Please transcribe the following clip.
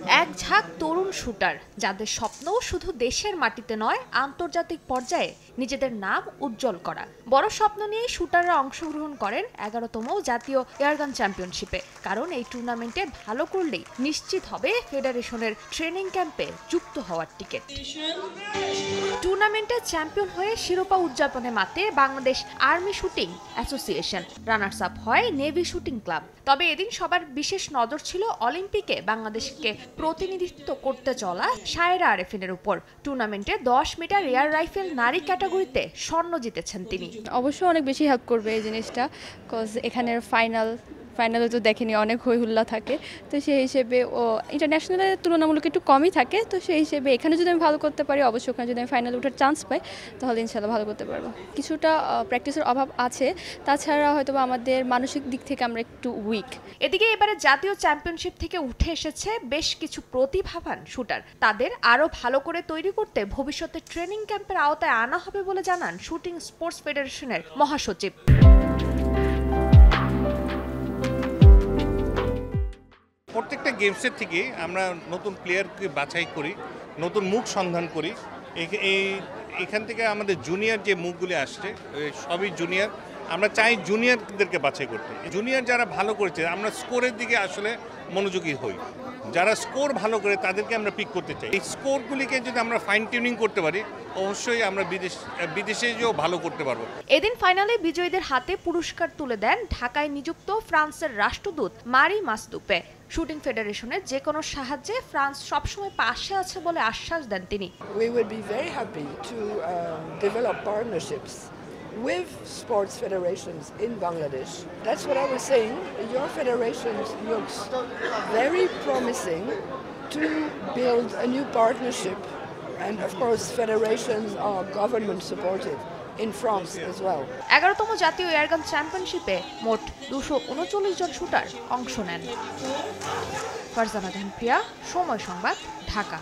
এক ঝাঁক তরুণ শুটার যাদের স্বপ্ন শুধু দেশের মাটিতে নয় আন্তর্জাতিক পর্যায়ে নিজেদের নাম উজ্জ্বল করা। বড় স্বপ্ন নিয়ে শুটাররা অংশগ্রহণ করেন 11তম জাতীয় এয়ারগান চ্যাম্পিয়নশিপে। কারণ এই টুর্নামেন্টে ভালো করলেই নিশ্চিত হবে ফেডারেশনের ট্রেনিং ক্যাম্পে যুক্ত হওয়ার টিকিট। টুর্নামেন্টে চ্যাম্পিয়ন হয়ে শিরোপা উদযাপনে মাতে Bangladesh army shooting association, runners up হয় নেভি শুটিং ক্লাব। তবে এদিন সবার বিশেষ নজর ছিল অলিম্পিকে বাংলাদেশকে প্রতিনিধিত্ব করতে চলা শায়রা আরেফিনের উপর। টুর্নামেন্টে 10 মিটার এয়ার রাইফেল নারী ক্যাটাগরিতে স্বর্ণ জিতেছেন তিনি। অবশ্যই অনেক বেশি হেল্প করবে এই জিনিসটা, কজ এখানের ফাইনালে তো দেখেনি অনেক হই হুল্লা থাকে, তো সেই হিসেবে ও ইন্টারন্যাশনালের তুলনামূলক একটু কমই থাকে, তো সেই হিসেবে এখানে যদি আমি ভালো করতে পারি, অবশ্যই ওখানে যদি আমি ফাইনালে ওঠার চান্স পাই তাহলে ইনশাল্লাহ ভালো করতে পারবো। কিছুটা প্র্যাকটিসের অভাব আছে, তাছাড়া হয়তো আমাদের মানসিক দিক থেকে আমরা একটু উইক। এদিকে এবারে জাতীয় চ্যাম্পিয়নশিপ থেকে উঠে এসেছে বেশ কিছু প্রতিভাবান শুটার। তাদের আরও ভালো করে তৈরি করতে ভবিষ্যতে ট্রেনিং ক্যাম্পের আওতায় আনা হবে বলে জানান শুটিং স্পোর্টস ফেডারেশনের মহাসচিব। প্রত্যেকটা গেমসের থেকে আমরা নতুন প্লেয়ারকে বাছাই করি, নতুন মুখ সন্ধান করি। এখান থেকে আমাদের জুনিয়র যে মুখগুলি আসছে সবই জুনিয়র। আমরা চাই জুনিয়রদেরকে বাছাই করতে। জুনিয়র যারা ভালো করেছে আমরা স্কোরের দিকে আসলে মনোযোগী হই। যারা স্কোর ভালো করে তাদেরকে আমরা পিক করতে চাই। এই স্কোরগুলিকে যদি আমরা ফাইন টিউনিং করতে পারি অবশ্যই আমরা বিদেশে যেও ভালো করতে পারবো। এদিন ফাইনালে বিজয়ীদের হাতে পুরস্কার তুলে দেন ঢাকায় নিযুক্ত ফ্রান্সের রাষ্ট্রদূত মারি মাসদুপে। শুটিং ফেডারেশনের যে কোনো সাহায্যে ফ্রান্স সবসময় পাশে আছে বলে আশ্বাস দেন তিনি। We would be very happy to develop partnerships with sports federations in Bangladesh. That's what I was saying. Your federation looks very promising to build a new partnership. And of course, federations are government supported in France as well. 11তম জাতীয় airgun চ্যাম্পিয়নশিপে মোট 239 জন shooter অংশ নেন। ফারজানা জাহান প্রিয়া, সময় সংবাদ, ঢাকা।